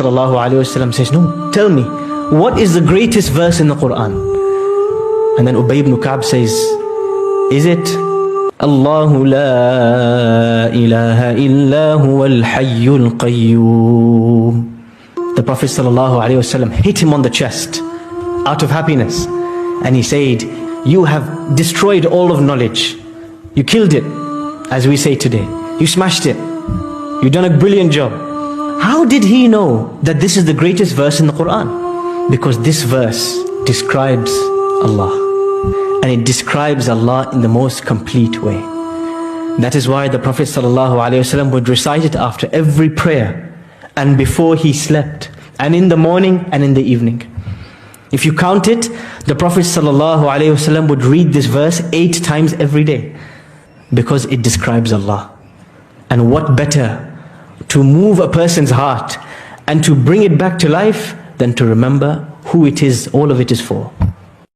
sallallahu alayhi wasallam says, no, tell me, what is the greatest verse in the Qur'an? And then Ubay ibn Ka'b says, is it Allahu la ilaha illa huwa al-hayyul qayyum? The Prophet sallallahu alayhi wasallam hit him on the chest out of happiness, and he said, you have destroyed all of knowledge. You killed it, as we say today. You smashed it. You've done a brilliant job. How did he know that this is the greatest verse in the Qur'an? Because this verse describes Allah, and it describes Allah in the most complete way. That is why the Prophet ﷺ would recite it after every prayer, and before he slept, and in the morning and in the evening. If you count it, the Prophet ﷺ would read this verse 8 times every day, because it describes Allah. And what better to move a person's heart and to bring it back to life than to remember who it is, all of it is for.